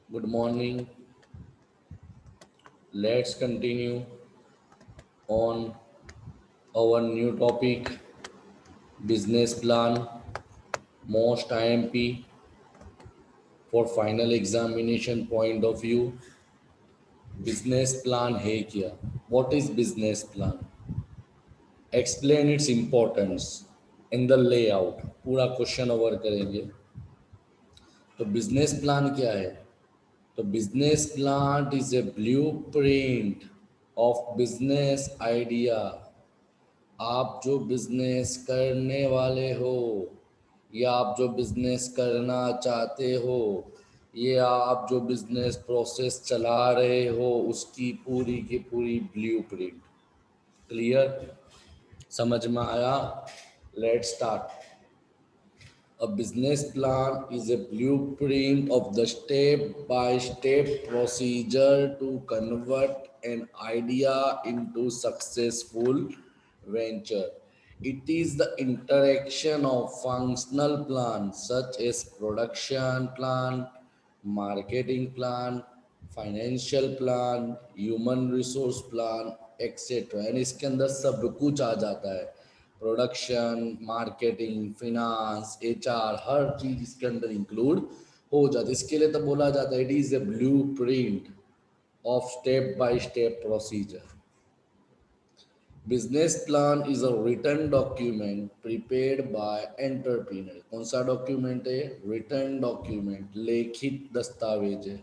Good morning. Let's continue on our new topic business plan, most IMP for final examination point of view. Business plan है क्या? What is business plan? Explain its importance in the layout. पूरा question over करेंगे. तो business plan क्या है? तो business plan is a blueprint of business idea. आप जो बिजनेस करने वाले हो या आप जो बिजनेस करना चाहते हो या आप जो बिजनेस प्रोसेस चला रहे हो उसकी पूरी की पूरी ब्लूप्रिंट. क्लियर? समझ में आया? Let's start. A business plan is a blueprint of the step-by-step procedure to convert an idea into successful venture. It is the interaction of functional plans such as production plan, marketing plan, financial plan, human resource plan etcetera. यानी इसके अंदर सब कुछ आ जाता है. Production, marketing, finance, HR, हर चीज इसके अंदर इंक्लूड हो जाती है. इसके लिए तो बोला जाता है it is a blueprint of step by step procedure. Business plan is a written document prepared by entrepreneur. कौन सा डॉक्यूमेंट है? रिटन डॉक्यूमेंट, लिखित दस्तावेज है.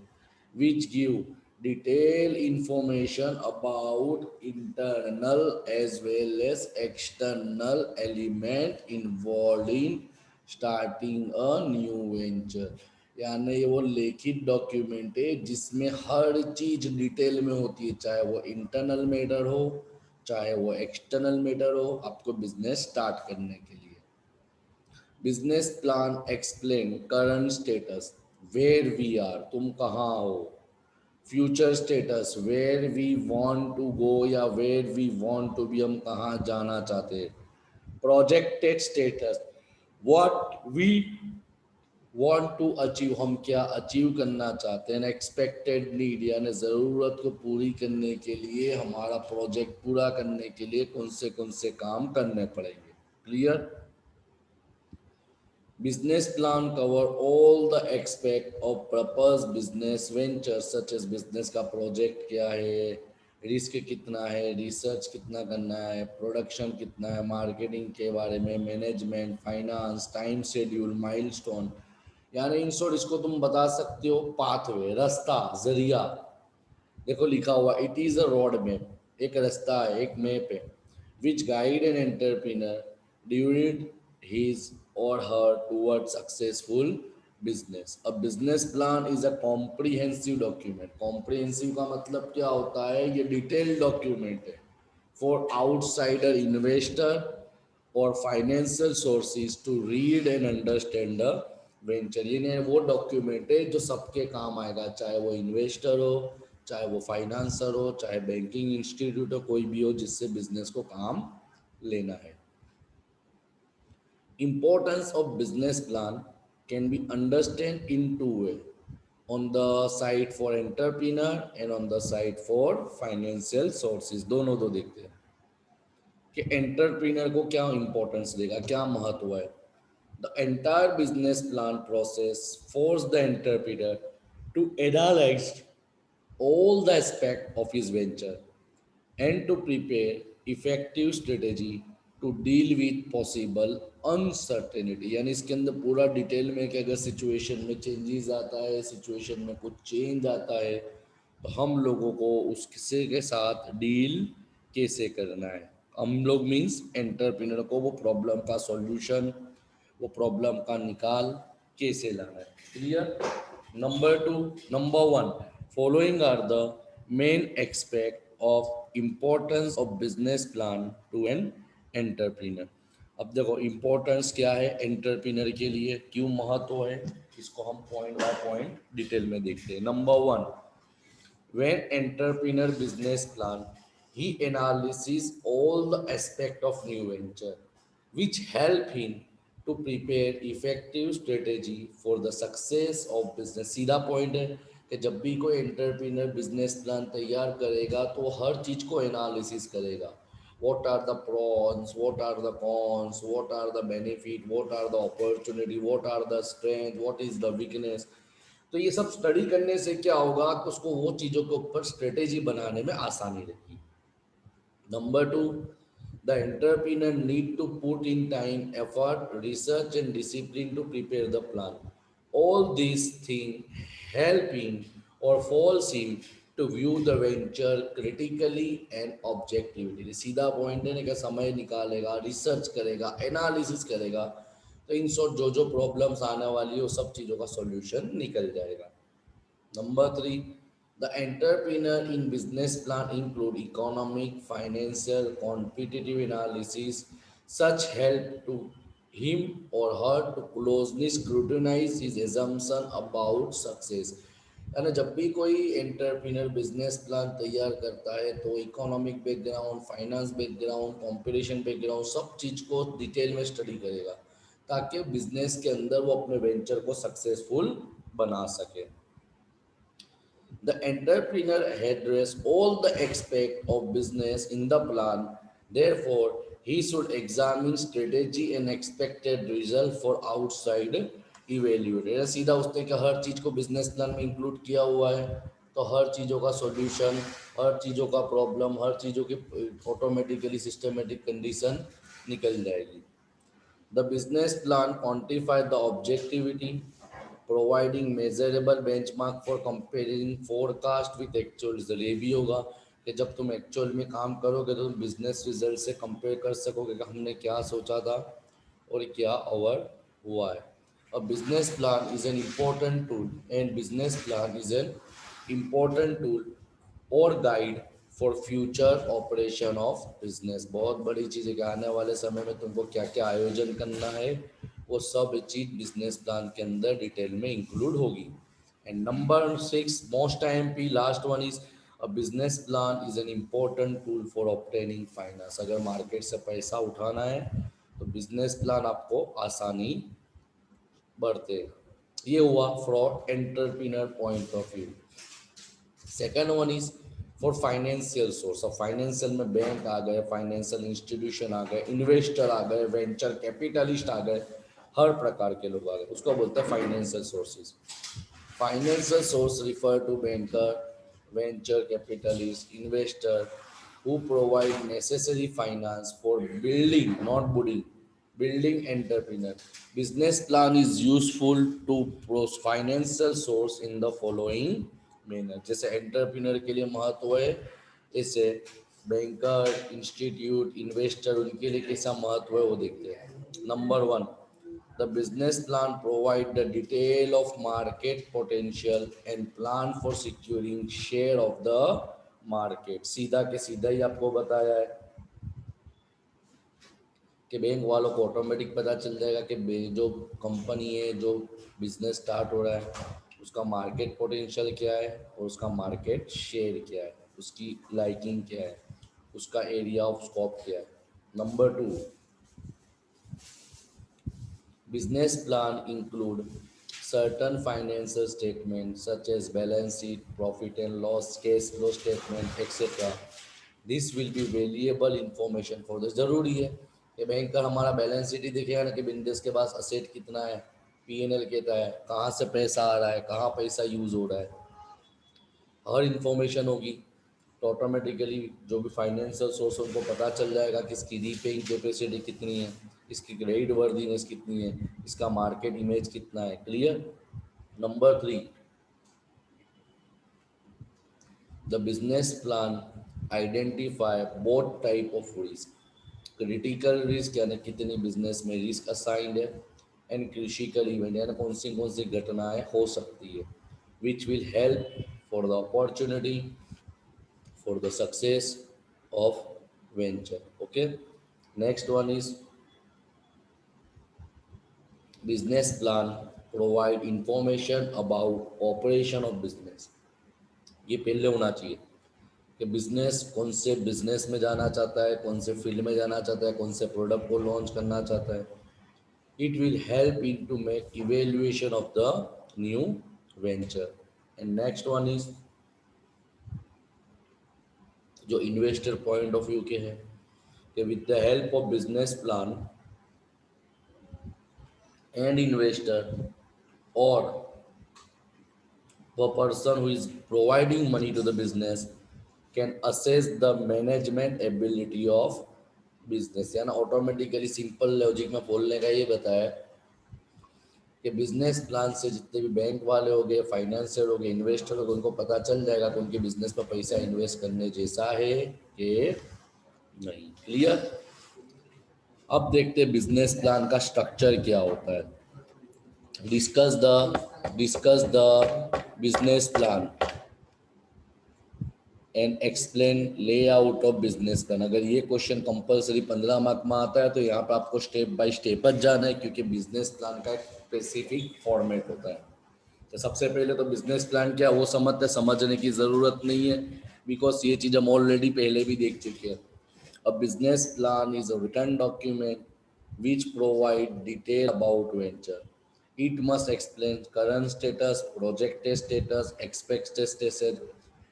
Which give detail information about internal as well as external element involve in starting a new venture. यानी वो लिखित document है जिसमें हर चीज डिटेल में होती है, चाहे वो इंटरनल मैटर हो चाहे वो एक्सटर्नल मैटर हो, आपको बिजनेस स्टार्ट करने के लिए. Business plan explain current status, where we are, तुम कहाँ हो. Future status, where we want to go या where we want to be, हम कहाँ जाना चाहते हैं. Projected status, what we want to achieve, हम क्या अचीव करना चाहते हैं. एक्सपेक्टेड नीड यानी ज़रूरत को पूरी करने के लिए, हमारा प्रोजेक्ट पूरा करने के लिए कौन से काम करने पड़ेंगे. Clear? Business plan cover all the expect of propose business venture such as business का प्रोजेक्ट क्या है, रिस्क कितना है, रिसर्च कितना करना है, प्रोडक्शन कितना है, मार्केटिंग के बारे में, management, finance, time schedule, milestone. यानी इन शॉर्ट इसको तुम बता सकते हो पाथवे, रास्ता, जरिया. देखो लिखा हुआ it is a road map, एक रास्ता है, एक मैप है. Which guide an entrepreneur during his और her toward successful business. A business plan is a comprehensive document. Comprehensive का मतलब क्या होता है? ये डिटेल्ड डॉक्यूमेंट है फॉर आउटसाइडर इन्वेस्टर और financial sources to read and understand the venture. ये वो डॉक्यूमेंट है जो सबके काम आएगा, चाहे वो इन्वेस्टर हो, चाहे वो फाइनेंसर हो, चाहे बैंकिंग इंस्टीट्यूट हो, कोई भी हो जिससे बिजनेस को काम लेना है. Importance of business plan can be understood in two ways. On the side for entrepreneur and on the side for financial sources. दोनों दो देखते हैं कि एंटरप्रेन्योर को क्या इंपॉर्टेंस देगा, क्या महत्व है. The entire business plan process forces the entrepreneur to analyze all the aspects of his venture and to prepare effective strategy to deal with possible uncertainty. यानी इसके अंदर पूरा डिटेल में कि अगर सिचुएशन में चेंजेस आता है, सिचुएशन में कुछ चेंज आता है, तो हम लोगों को उससे के साथ डील कैसे करना है. हम लोग मीन्स एंटरप्रेन्योर को वो प्रॉब्लम का सॉल्यूशन, वो प्रॉब्लम का निकाल कैसे लाना है. Clear? Number two, number one, following are the main expect of importance of business plan to an entrepreneur. अब देखो इम्पोर्टेंस क्या है एंटरप्रेन्योर के लिए, क्यों महत्व है, इसको हम पॉइंट बाय पॉइंट डिटेल में देखते हैं. Number one, when entrepreneur business plan, he analyzes all the aspect of new venture, which help him to prepare effective strategy for the success of business. सीधा पॉइंट है. कि जब भी कोई entrepreneur business plan तैयार करेगा तो वो हर चीज़ को एनालिसिस करेगा। What are the pros, what are the cons, what are the benefit, what are the opportunity, what are the strength, what is the weakness. तो ये सब स्टडी करने से क्या होगा कि उसको वो चीज़ों के ऊपर स्ट्रेटेजी बनाने में आसानी रहेगी। Number two, the entrepreneur need to put in time, effort, research, and discipline to prepare the plan. All these things help him or force him to view the venture critically and objectively. सीधा point है कि समय निकालेगा, research करेगा, analysis करेगा, तो in short जो जो प्रॉब्लम्स आने वाली है वो सब चीज़ों का सॉल्यूशन निकल जाएगा। Number three, the entrepreneur in business plan include economic, financial, competitive analysis. Such help to him or her to closely scrutinize his assumption about success. यानी जब भी कोई एंटरप्रेन्योर बिजनेस प्लान तैयार करता है तो economic background, finance background, competition background सब चीज़ को डिटेल में स्टडी करेगा ताकि बिजनेस के अंदर वो अपने वेंचर को सक्सेसफुल बना सके। The entrepreneur address all the aspects of business in the plan. Therefore, he should examine strategy and expected result for outside evaluate। सीधा उसने क्या हर चीज़ को बिजनेस प्लान में इंक्लूड किया हुआ है तो हर चीज़ों का सॉल्यूशन, हर चीज़ों का प्रॉब्लम, हर चीज़ों की ऑटोमेटिकली सिस्टमेटिक कंडीशन निकल जाएगी। The business plan quantify the objectivity, providing measurable benchmark for comparing forecast with actual result. ये भी होगा कि जब तुम एक्चुअल में काम करोगे तो तुम बिजनेस रिजल्ट से कंपेयर कर सकोगे कि हमने क्या सोचा था और क्या ओवर हुआ है। A business plan is an important tool and business plan is an important tool और guide for future operation of business. बहुत बड़ी चीज़ है कि आने वाले समय में तुमको क्या क्या आयोजन करना है वो सब चीज़ बिजनेस प्लान के अंदर डिटेल में इंक्लूड होगी। And number six most IMP last one is a business plan is an important tool for obtaining finance. अगर मार्केट से पैसा उठाना है तो बिजनेस प्लान आपको आसानी बढ़ते। ये हुआ fraud entrepreneur point of view. Second one is for financial source. अब फाइनेंशियल में बैंक आ गए, फाइनेंशियल इंस्टीट्यूशन आ गए, इन्वेस्टर आ गए, वेंचर कैपिटलिस्ट आ गए, हर प्रकार के लोग आ गए, उसको बोलते हैं financial sources. Financial source refer to banker, venture capitalist, investor who provide necessary finance for building, not building, building entrepreneur. Business plan is useful to financial source in the following manner। जैसे entrepreneur के लिए महत्व है, ऐसे banker, institute, investor उनके लिए कैसा महत्व है वो देखते हैं। Number one, the business plan provide the detail of market potential and plan for securing share of the market। सीधा के सीधा ही आपको बताया है कि बैंक वालों को ऑटोमेटिक पता चल जाएगा कि जो कंपनी है, जो बिजनेस स्टार्ट हो रहा है उसका मार्केट पोटेंशियल क्या है और उसका मार्केट शेयर क्या है, उसकी लाइकिंग क्या है, उसका एरिया ऑफ स्कोप क्या है। Number two, business plan include certain financial statements such as balance sheet, profit and loss, cash flow statement, etc. This will be valuable information for this। जरूरी है कि बैंक का हमारा बैलेंस शीट ही दिखेगा ना कि बिजनेस के पास असेट कितना है, P&L कितना है, कहाँ से पैसा आ रहा है, कहाँ पैसा यूज हो रहा है, हर इंफॉर्मेशन होगी तो ऑटोमेटिकली जो भी फाइनेंशियल सोर्स उनको पता चल जाएगा कि इसकी रीपेइंग कैपेसिटी कितनी है, इसकी क्रेडिट वर्दीनेस कितनी है, इसका मार्केट इमेज कितना है। Clear. Number three, the business plan identify both type of risk. Critical risk यानी कितनी बिजनेस में रिस्क असाइंड है, एंड क्रिटिकल इवेंट यानी कौन सी घटनाएं हो सकती है, which will help for the opportunity for the success of venture। Okay, next one is business plan provide information about operation of business। ये पहले होना चाहिए कि बिजनेस कौन से बिजनेस में जाना चाहता है, कौन से फील्ड में जाना चाहता है, कौन से प्रोडक्ट को लॉन्च करना चाहता है। It will help in to make evaluation of the new venture. And next one is जो इन्वेस्टर पॉइंट ऑफ व्यू के है कि with the help of business plan and investor और the person who is providing money to the business can assess the management ability of business, यानी automatically simple logic में बोलने का ये बताया कि बिजनेस प्लान से जितने भी बैंक वाले हो गए, फाइनेंशियल हो गए, इन्वेस्टर हो गए, उनको पता चल जाएगा कि उनके बिजनेस पर पैसा इन्वेस्ट करने जैसा है कि नहीं। क्लियर। अब देखते हैं बिजनेस प्लान का स्ट्रक्चर क्या होता है। Discuss the business plan and explain layout of business plan. अगर ये क्वेश्चन कंपलसरी 15 मार्क में आता है तो यहाँ पर आपको स्टेप बाय स्टेप जाना है, क्योंकि बिजनेस प्लान का एक स्पेसिफिक फॉर्मेट होता है। तो सबसे पहले तो बिजनेस प्लान क्या वो समझने की ज़रूरत नहीं है, बिकॉज ये चीज़ हम ऑलरेडी पहले भी देख चुके हैं। A business plan is a written document which provide detail about venture. It must explain current status, projected status, expected status,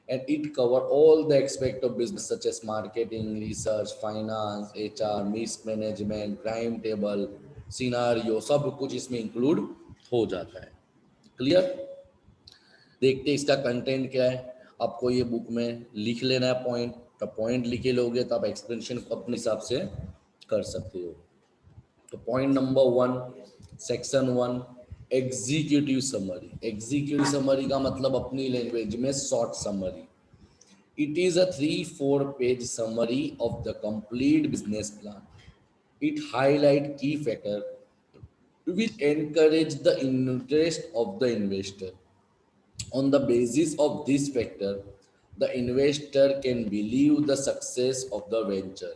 and it cover all the aspect of business such as marketing, research, finance, HR, risk management, crime table, scenario, सब कुछ इसमें include हो जाता है। Clear. देखते हैं इसका content क्या है। आपको ये बुक में लिख लेना है पॉइंट, तो पॉइंट लिखे लोगे तो आप एक्सप्लेनेशन को अपने हिसाब से कर सकते हो। तो point number 1, section 1, executive summary. Executive summary का मतलब अपनी लैंग्वेज में short summary. It is a 3-4 page summary of the complete business plan. It highlight की factor which encourage the interest of the investor. On the basis of this factor, the investor can believe the success of the venture.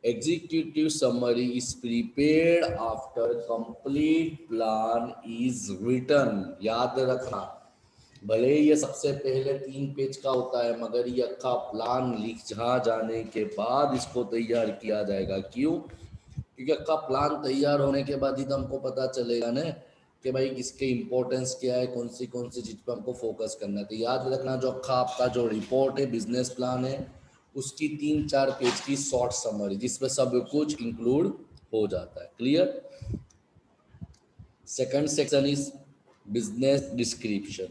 Executive summary is prepared after complete plan is written. याद रखना, भले ही ये सबसे पहले 3 page का होता है, मगर ये का प्लान लिखा जाने के बाद इसको तैयार किया जाएगा। क्यों? क्योंकि अक्का प्लान तैयार होने के बाद ही तो हमको पता चलेगा ना कि भाई इसके इम्पोर्टेंस क्या है, कौन सी चीज़ पे हमको फोकस करना है। तो याद रखना, जो अक्का आपका जो रिपोर्ट है, बिजनेस प्लान है, उसकी 3-4 पेज की शॉर्ट समरी जिसमें सब कुछ इंक्लूड हो जाता है। Clear. Second section is business description.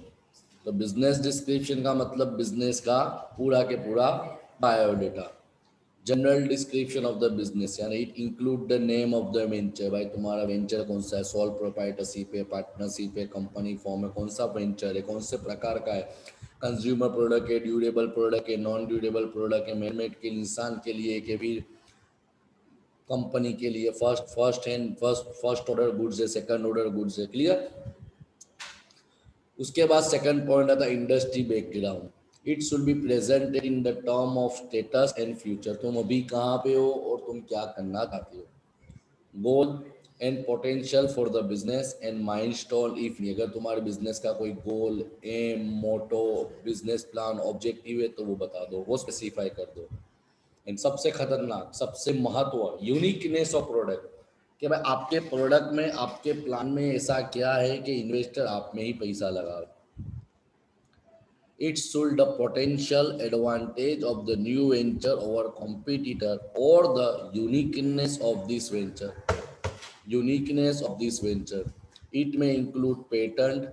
तो बिजनेस डिस्क्रिप्शन का मतलब बिजनेस का पूरा के पूरा biodata. General description of the business, यानी it include the name of the venture. भाई तुम्हारा वेंचर कौन सा है, सोल प्रोप्राइटरशिप है, पार्टनरशिप है, कंपनी फॉर्म है, कौन सा वेंचर है, कौन से प्रकार का है, कंज्यूमर प्रोडक्ट है, ड्यूरेबल प्रोडक्ट है, नॉन ड्यूरेबल प्रोडक्ट है, मैनमेड के इंसान के लिए कि फिर कंपनी के लिए, फर्स्ट ऑर्डर गुड्स है, सेकंड ऑर्डर गुड्स है। क्लियर। उसके बाद सेकंड पॉइंट आता है industry background. It should be presented in the term of status and future. तुम अभी कहाँ पे हो और तुम क्या करना चाहते हो। Goal and potential for the business and milestone if नहीं। अगर तुम्हारे बिजनेस का कोई गोल, एम, मोटो, बिजनेस प्लान, ऑब्जेक्टिव है तो वो बता दो, वो स्पेसिफाई कर दो। एंड सबसे खतरनाक, सबसे महत्व, यूनिकनेस ऑफ प्रोडक्ट, कि भाई आपके प्रोडक्ट में, आपके प्लान में ऐसा क्या है कि इन्वेस्टर आप में ही पैसा लगा। It should the potential advantage of the new venture over competitor or the uniqueness of this venture. Uniqueness of this venture. It may include patent,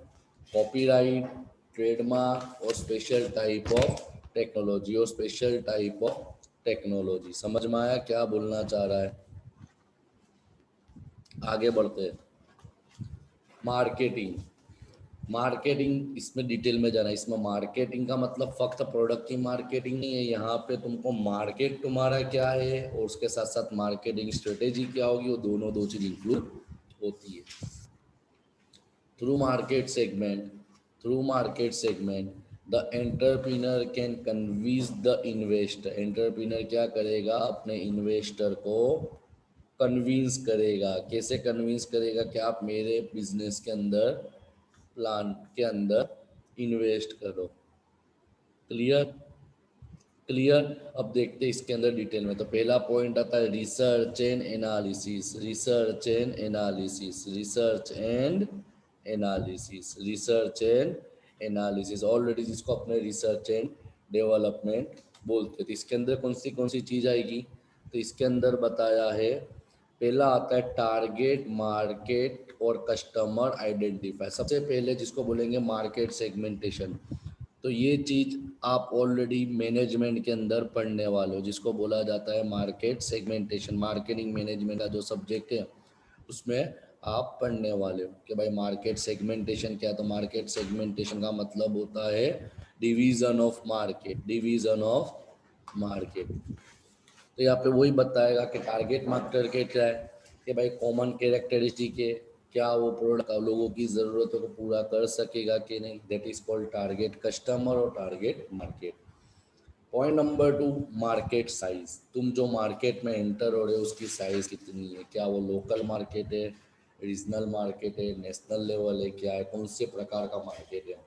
copyright, trademark or special type of technology, और special type of technology. समझ में आया क्या बोलना चाह रहा है। आगे बढ़ते हैं। मार्केटिंग। मार्केटिंग इसमें डिटेल में जाना है। इसमें मार्केटिंग का मतलब फक्त प्रोडक्ट की मार्केटिंग नहीं है, यहाँ पे तुमको मार्केट तुम्हारा क्या है और उसके साथ साथ मार्केटिंग स्ट्रेटेजी क्या होगी, वो दोनों दो चीज इंक्लूड होती है। Through market segment, the entrepreneur can convince the investor. Entrepreneur क्या करेगा, अपने इन्वेस्टर को कन्विंस करेगा। कैसे कन्विंस करेगा कि आप मेरे बिजनेस के अंदर, प्लान के अंदर इन्वेस्ट करो। क्लियर। क्लियर। अब देखते हैं इसके अंदर डिटेल में। तो पहला पॉइंट आता है research and analysis. Research and analysis, research and analysis, research and analysis, already जिसको अपने रिसर्च एंड डेवलपमेंट बोलते थे। तो इसके अंदर कौन सी चीज़ आएगी, तो इसके अंदर बताया है, पहला आता है टारगेट मार्केट और कस्टमर आइडेंटिफाई। सबसे पहले जिसको बोलेंगे मार्केट सेगमेंटेशन। तो ये चीज़ आप ऑलरेडी मैनेजमेंट के अंदर पढ़ने वाले हो, जिसको बोला जाता है मार्केट सेगमेंटेशन। मार्केटिंग मैनेजमेंट का जो सब्जेक्ट है उसमें आप पढ़ने वाले हो कि भाई मार्केट सेगमेंटेशन क्या है। तो मार्केट सेगमेंटेशन का मतलब होता है division of market, division of market. तो यहाँ पे वही बताएगा कि टारगेट मार्केट क्या है, कि भाई कॉमन कैरेक्टरिस्टिक है, क्या वो प्रोडक्ट लोगों की ज़रूरतों को पूरा कर सकेगा कि नहीं, that is called target customer और target market. Point number 2, market size. तुम जो मार्केट में एंटर हो रहे हो उसकी साइज कितनी है, क्या वो लोकल मार्केट है, रीजनल मार्केट है, नेशनल लेवल है, क्या है, कौन से प्रकार का मार्केट है।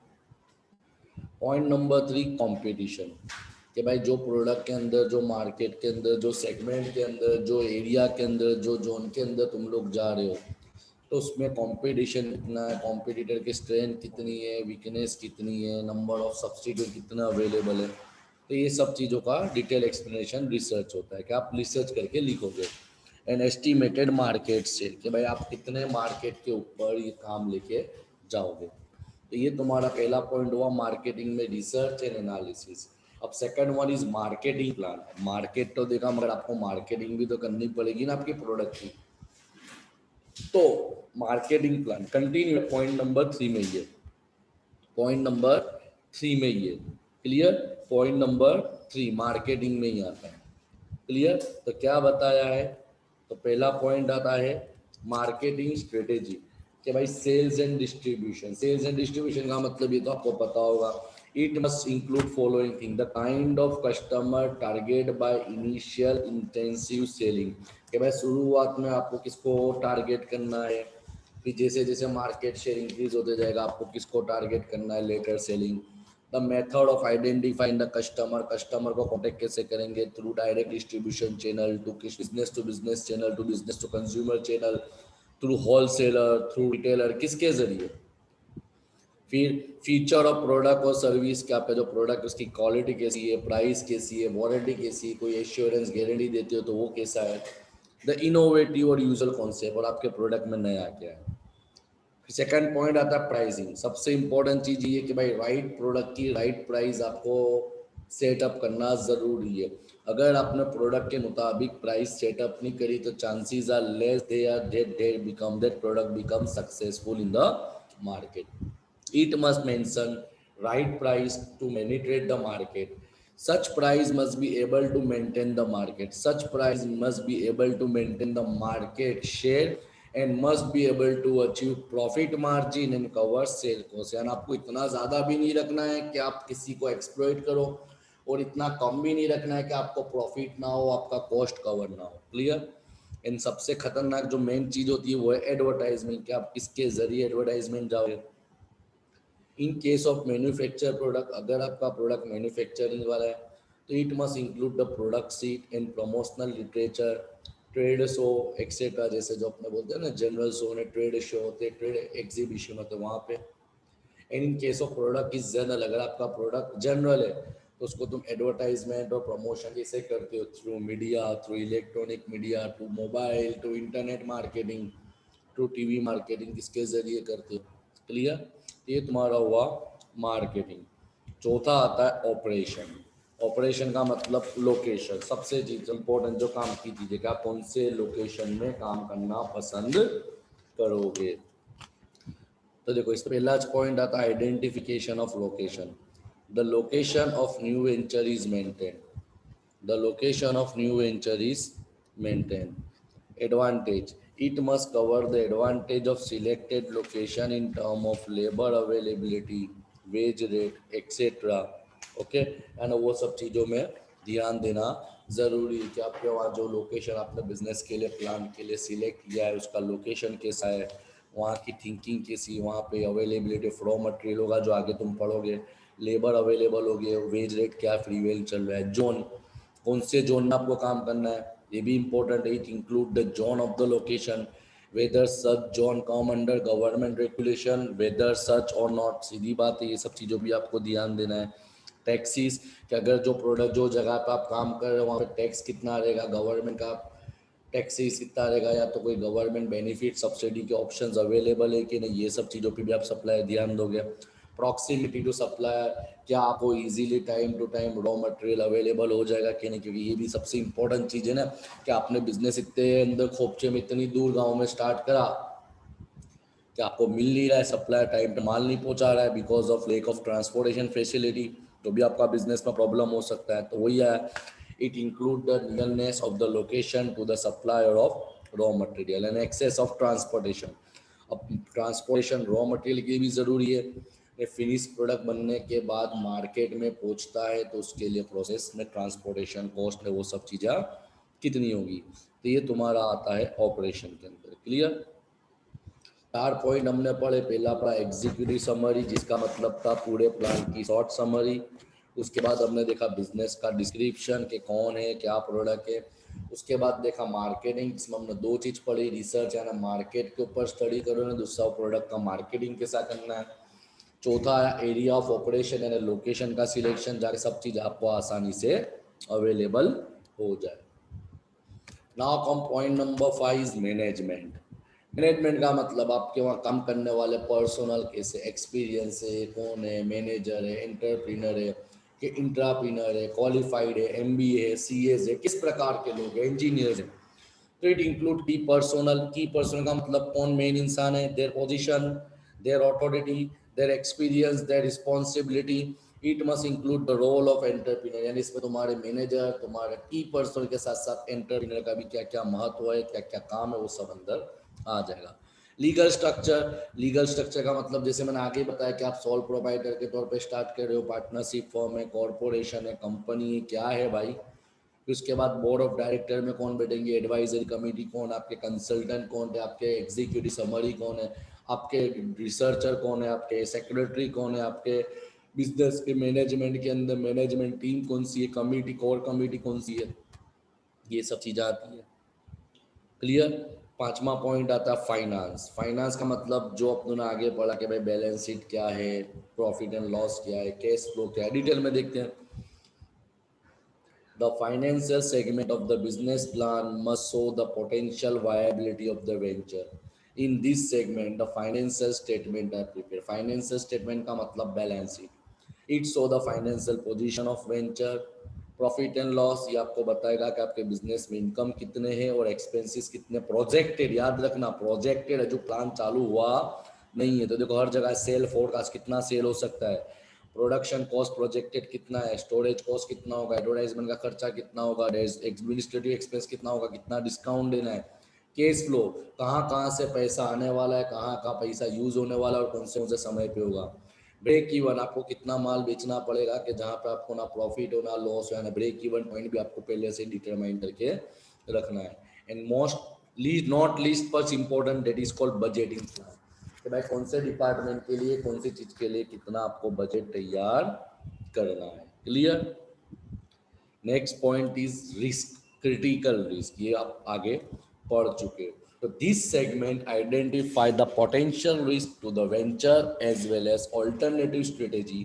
पॉइंट नंबर 3, कंपटीशन, कि भाई जो प्रोडक्ट के अंदर, जो मार्केट के अंदर, जो सेगमेंट के अंदर, जो एरिया के अंदर, जो जोन के अंदर तुम लोग जा रहे हो, तो उसमें कंपटीशन कितना है, कॉम्पिटिटर की स्ट्रेंथ कितनी है, वीकनेस कितनी है, नंबर ऑफ सब्सिट्यूट कितना अवेलेबल है। तो ये सब चीज़ों का डिटेल एक्सप्लेनेशन रिसर्च होता है कि आप रिसर्च करके लिखोगे। एंड एस्टिमेटेड मार्केट से, कि भाई आप कितने मार्केट के ऊपर ये काम लेके जाओगे। तो ये तुम्हारा पहला पॉइंट हुआ मार्केटिंग में रिसर्च एंड एनालिसिस। अब second one is marketing plan. Market तो देखा, मगर आपको मार्केटिंग भी तो करनी पड़ेगी ना आपके प्रोडक्ट की। तो marketing plan continue point number 3 में ये, पॉइंट नंबर 3 में ये क्लियर। पॉइंट नंबर 3 मार्केटिंग में ही आता है, क्लियर। तो क्या बताया है, तो पहला पॉइंट आता है मार्केटिंग स्ट्रेटेजी, कि भाई sales and distribution. Sales and distribution का मतलब ये तो आपको पता होगा, it must include following thing, the kind of customer target by initial intensive selling, कि भाई शुरुआत में आपको किसको टारगेट करना है, फिर जैसे जैसे मार्केट शेयर इंक्रीज होते जाएगा आपको किसको टारगेट करना है, later selling. The method of identifying the customer, customer को कॉन्टेक्ट कैसे करेंगे, through direct distribution channel, to business channel, to business to consumer channel, through wholesaler, through retailer, किसके जरिए। फिर फीचर ऑफ प्रोडक्ट और सर्विस, क्या पे जो प्रोडक्ट उसकी क्वालिटी कैसी है, प्राइस कैसी है, वारंटी कैसी है, कोई एश्योरेंस गारंटी देते हो तो वो कैसा है। द इनोवेटिव और यूजल कॉन्सेप्ट, और आपके प्रोडक्ट में नया क्या है। सेकंड पॉइंट आता है प्राइसिंग। सबसे इंपॉर्टेंट चीज ये कि भाई राइट प्रोडक्ट की राइट प्राइस आपको सेटअप करना जरूरी है। अगर आपने प्रोडक्ट के मुताबिक प्राइस सेटअप नहीं करी तो chances are less they are that product become successful in the market. It must mention right price to penetrate the market. Such price must be able to maintain the market. Such price must be able to maintain the market share and must be able to achieve profit margin and cover sale cost। यानी आपको इतना ज़्यादा भी नहीं रखना है कि आप किसी को एक्सप्लॉइट करो, और इतना कम भी नहीं रखना है कि आपको प्रॉफिट ना हो, आपका कॉस्ट कवर ना हो। क्लियर। इन सबसे खतरनाक जो मेन चीज़ होती है वो है एडवर्टाइजमेंट, कि आप किसके जरिए एडवर्टाइजमेंट जाओगे। In case of manufacture product, अगर आपका प्रोडक्ट मैन्युफैक्चरिंग वाला है तो it must include the product seat and promotional literature, trade show etcetera. जैसे जो अपने बोलते हैं ना जनरल शो ने ट्रेड शो होते हैं, ट्रेड एग्जीबिशन होते हैं वहाँ पे। And in case of product is general, अगर आपका प्रोडक्ट जनरल है तो उसको तुम एडवर्टाइजमेंट और प्रमोशन कैसे करते हो, through media, through electronic media, to mobile, to internet marketing, to TV marketing, किसके जरिए करते हो। क्लियर। ये तुम्हारा हुआ मार्केटिंग। चौथा आता है ऑपरेशन। ऑपरेशन का मतलब लोकेशन, सबसे चीज इंपॉर्टेंट जो काम की चीजें, क्या कौन से लोकेशन में काम करना पसंद करोगे। तो देखो इस पहला पॉइंट आता है identification of location. The location of new venture is maintain, the location of new venture is maintain. Advantage, it must cover the advantage of selected location in term of labor availability, wage rate, etc. Okay, and वो सब चीज़ों में ध्यान देना ज़रूरी है कि आपके वहाँ जो लोकेशन आपने बिजनेस के लिए प्लान के लिए सिलेक्ट किया है उसका लोकेशन कैसा है, वहाँ की थिंकिंग कैसी, वहाँ पे अवेलेबिलिटी ऑफ रॉ मटेरियल होगा जो आगे तुम पढ़ोगे, लेबर अवेलेबल होगी, वेज रेट क्या फ्रीवेल चल रहा है, जोन कौन से जोन में आपको काम करना है, ये भी इंपॉर्टेंट है। It include the zone of the location whether such zone come under government regulation, whether such और नॉट, सीधी बात है, ये सब चीज़ों भी आपको ध्यान देना है। टैक्सीज, कि अगर जो प्रोडक्ट जो जगह पे आप काम कर रहे हो वहाँ पे टैक्स कितना रहेगा, गवर्नमेंट का टैक्सीज कितना रहेगा, या तो कोई गवर्नमेंट बेनिफिट सब्सिडी के ऑप्शंस अवेलेबल है कि नहीं, ये सब चीज़ों पे भी आप सप्लाई ध्यान दोगे। प्रॉक्सिमिटी टू सप्लायर, क्या आपको easily time to time raw material available हो जाएगा कि नहीं, क्योंकि ये भी सबसे इंपॉर्टेंट चीज़ है ना, कि आपने बिजनेस इतने अंदर खोपचे में इतनी दूर गाँव में स्टार्ट करा कि आपको मिल नहीं रहा है, सप्लायर टाइम पे माल नहीं पहुंचा रहा है because of lake of transportation facility, तो भी आपका बिजनेस में प्रॉब्लम हो सकता है। तो वही है, it include the nearness of the location to the supplier of raw material and access of transportation. अब ट्रांसपोर्टेशन रॉ मटेरियल की भी ज़रूरी है, ये फिनिश प्रोडक्ट बनने के बाद मार्केट में पहुंचता है तो उसके लिए प्रोसेस में ट्रांसपोर्टेशन कॉस्ट है, वो सब चीज़ें कितनी होगी, तो ये तुम्हारा आता है ऑपरेशन के अंदर। क्लियर? 4 पॉइंट हमने पढ़े, पहला पढ़ा एग्जीक्यूटिव समरी, जिसका मतलब था पूरे प्लान की शॉर्ट समरी। उसके बाद हमने देखा बिजनेस का डिस्क्रिप्शन के कौन है, क्या प्रोडक्ट है। उसके बाद देखा मार्केटिंग, जिसमें हमने दो चीज़ पढ़ी, रिसर्च यानी मार्केट के ऊपर स्टडी करो ना, दूसरा प्रोडक्ट का मार्केटिंग कैसा करना है। चौथा एरिया ऑफ ऑपरेशन यानी लोकेशन का सिलेक्शन, जाके सब चीज़ आपको आसानी से अवेलेबल हो जाए। Now come point number 5 is management. Management का मतलब आपके वहाँ काम करने वाले पर्सनल कैसे, एक्सपीरियंस है, कौन है, मैनेजर है, एंटरप्रीनर है कि इंट्राप्रीनर है, क्वालिफाइड है, एमबीए है, सीएस है, किस प्रकार के लोग हैं, इंजीनियर्स हैं। तो इट इंक्लूड की पर्सनल का मतलब कौन मेन इंसान है, their position, their authority, their experience, their responsibility. It must include the role of entrepreneur, यानी इसमें तुम्हारे मैनेजर, तुम्हारे की पर्सनल के साथ साथ एंटरप्रेन्योर का भी क्या क्या महत्व है, क्या क्या काम है, वो सब अंदर आ जाएगा। लीगल स्ट्रक्चर का मतलब जैसे मैंने आगे बताया कि आप सोल प्रोवाइडर के तौर पे स्टार्ट कर रहे हो, पार्टनरशिप फॉर्म है, कॉरपोरेशन है, कंपनी है, क्या है भाई। फिर उसके बाद बोर्ड ऑफ डायरेक्टर में कौन बैठेंगे, एडवाइजरी कमेटी कौन, आपके कंसल्टेंट कौन है, आपके एग्जीक्यूटिव समरी कौन है, आपके रिसर्चर कौन है, आपके सेक्रेटरी कौन है, आपके बिजनेस के मैनेजमेंट के अंदर मैनेजमेंट टीम कौन सी है, कमेटी कोर कमेटी कौन सी है, ये सब चीज़ें आती है। क्लियर? पांचवा पॉइंट आता है फाइनेंस। फाइनेंस का मतलब जो अपन ने आगे पढ़ा कि भाई बैलेंस शीट क्या है, प्रॉफिट एंड लॉस क्या है, कैश फ्लो क्या है, डिटेल में देखते हैं। The financial segment of the business plan must show the potential viability of the venture. In this segment, the financial statement are prepared. Financial statement का मतलब balance sheet. It show the financial position of venture, profit and loss, ये आपको बताएगा कि आपके business में income कितने हैं और एक्सपेंसेस कितने, प्रोजेक्टेड, याद रखना प्रोजेक्टेड है, जो प्लान चालू हुआ नहीं है। तो देखो हर जगह सेल फोरकास्ट कितना सेल हो सकता है, प्रोडक्शन कॉस्ट प्रोजेक्टेड कितना है, स्टोरेज कॉस्ट कितना होगा, एडवर्टाइजमेंट का खर्चा कितना होगा, एडमिनिस्ट्रेटिव एक्सपेंस कितना होगा, कितना डिस्काउंट देना है, केस फ्लो, कहाँ कहाँ से पैसा आने वाला है, कहाँ कहाँ पैसा यूज होने वाला है और कौन से समय पे होगा। ब्रेक इवन, आपको कितना माल बेचना पड़ेगा कि जहाँ पे आपको ना प्रॉफिट हो ना लॉस हो, ना ब्रेक इवन पॉइंट भी आपको पहले से डिटरमाइन करके रखना है। And most least not least पर important, that is called budgeting plan, कि भाई कौन से डिपार्टमेंट के लिए, कौन सी चीज़ के लिए कितना आपको बजट तैयार करना है। Clear? Next point is risk, critical risk, ये आप आगे पढ़ चुके हो। तो this segment identify the potential risk to the venture as well as alternative strategy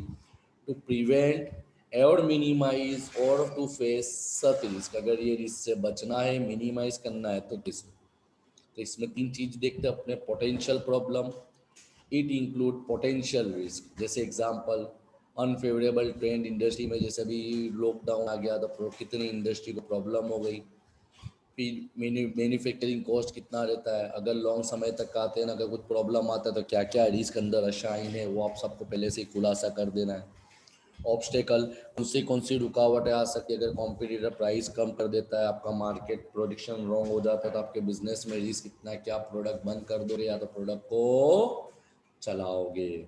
to prevent और मिनिमाइज और टू फेस सच रिस्क। अगर ये रिस्क से बचना है, मिनिमाइज करना है तो किस, तो इसमें तीन चीज देखते हैं अपने, potential problem, it include potential risk, जैसे एग्जांपल अनफेवरेबल ट्रेंड इंडस्ट्री में, जैसे अभी लॉकडाउन आ गया तो कितनी इंडस्ट्री को प्रॉब्लम हो गई। फिर मैन्युफैक्चरिंग कॉस्ट कितना रहता है, अगर लॉन्ग समय तक आते हैं ना, अगर कुछ प्रॉब्लम आता है तो क्या क्या रिस्क अंदर अशाइन है, वो आप सबको पहले से ही खुलासा कर देना है। ऑब्स्टेकल, कौन सी रुकावटें आ सकती है, अगर कॉम्पिटिटर प्राइस कम कर देता है, आपका मार्केट प्रोडिक्शन रॉन्ग हो जाता है, तो आपके बिजनेस में रिस्क कितना है, क्या प्रोडक्ट बंद कर दोगे या तो प्रोडक्ट को चलाओगे।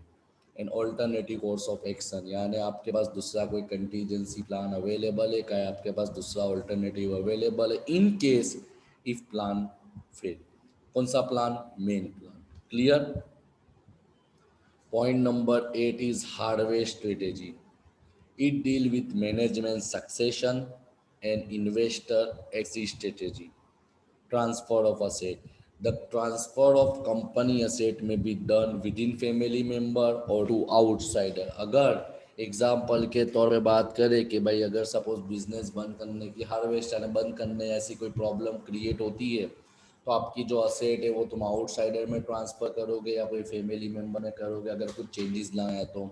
And alternative course of action, यानी आपके पास दूसरा कोई कंटीजेंसी प्लान अवेलेबल है, क्या आपके पास दूसरा ऑल्टरनेटिव अवेलेबल है in case if plan fail. कौन सा plan? Main plan. Clear? Point number 8 is hardware strategy. It deal with management succession and investor exit strategy, transfer of asset. The transfer of company asset में be done within family member और to outsider. अगर example के तौर पे बात करें कि भाई अगर सपोज बिजनेस बंद करने की, हार्वेस्ट यानी बंद करने ऐसी कोई प्रॉब्लम क्रिएट होती है, तो आपकी जो असेट है वो तुम आउटसाइडर में ट्रांसफ़र करोगे या कोई फैमिली मेम्बर में करोगे अगर कुछ चेंजेस लाए हैं तो।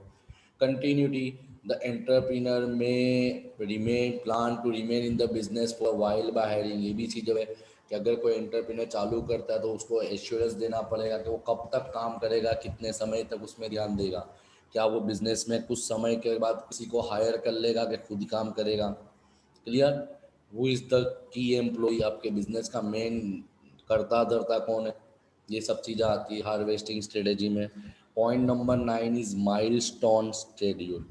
कंटिन्यूटी, द एंटरप्रेन्योर में remain plan to remain in the business for while by hiring. ये भी चीज़ है कि अगर कोई एंटरप्रेन्योर चालू करता है तो उसको एश्योरेंस देना पड़ेगा कि वो कब तक काम करेगा, कितने समय तक उसमें ध्यान देगा। क्या वो बिजनेस में कुछ समय के बाद किसी को हायर कर लेगा कि खुद ही काम करेगा। Clear. Who is the key employee, आपके बिजनेस का मेन करता धरता कौन है, ये सब चीज़ें आती है हार्वेस्टिंग स्ट्रेटेजी में। Point number 9 is milestone schedule.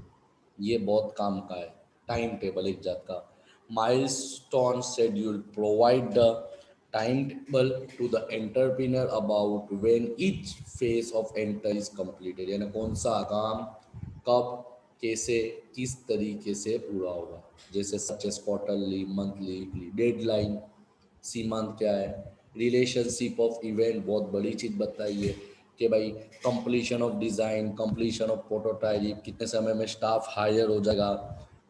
ये बहुत काम का है, टाइम टेबल एक जात का। Milestone schedule provide the timetable to the entrepreneur about when each phase of enter is completed, यानी कौन सा काम कब कैसे किस तरीके से पूरा होगा। जैसे such as quarterly, monthly, deadline, सीमांत क्या है। रिलेशनशिप ऑफ इवेंट, बहुत बड़ी चीज़ बताइए कि भाई completion of design, completion of prototype, कितने समय में स्टाफ हायर हो जाएगा,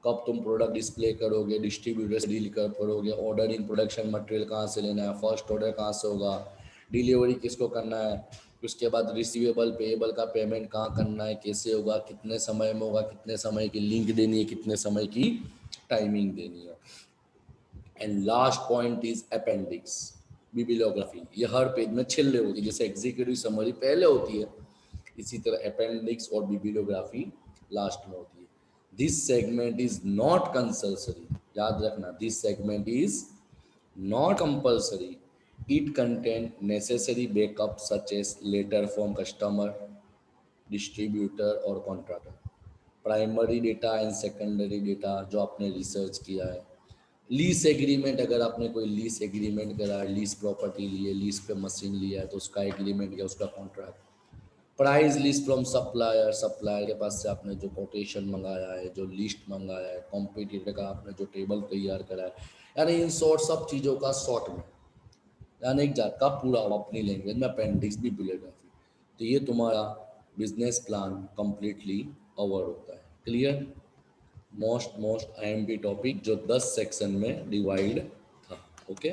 कब तुम प्रोडक्ट डिस्प्ले करोगे, डिस्ट्रीब्यूटर से डील कर करोगे, ऑर्डरिंग प्रोडक्शन मटेरियल कहाँ से लेना है, फर्स्ट ऑर्डर कहाँ से होगा, डिलीवरी किसको करना है, उसके बाद रिसीवेबल पेएबल का पेमेंट कहाँ करना है, कैसे होगा, कितने समय में होगा, कितने समय की लिंक देनी है, कितने समय की टाइमिंग देनी है। And last point is appendix, bibliography. ये हर पेज में छिल्ले होती है, जैसे एग्जीक्यूटिव समरी पहले होती है, इसी तरह अपेंडिक्स और बिबिलियोग्राफी लास्ट में होती है। This segment is not compulsory, याद रखना, this segment is not compulsory. It contain necessary backup such as letter from customer, distributor और contractor, primary data and secondary data जो आपने रिसर्च किया है, लीज एग्रीमेंट, अगर आपने कोई लीज एग्रीमेंट करा है, लीज प्रॉपर्टी ली है, लीज पे मशीन लिया है तो उसका एग्रीमेंट या उसका contract, price list from supplier, supplier के पास से आपने जो कोटेशन मंगाया है, जो लिस्ट मंगाया है, कॉम्पिटिटर का आपने जो टेबल तैयार करा है, यानी इन शॉर्ट सब चीज़ों का शॉर्ट में, यानी एक जात का पूरा अपनी लैंग्वेज में अपेंडिक्स भी बिलियोग्राफी। तो ये तुम्हारा बिजनेस प्लान कंप्लीटली कवर होता है। क्लियर। मोस्ट IMP टॉपिक जो 10 सेक्शन में डिवाइड था। ओके।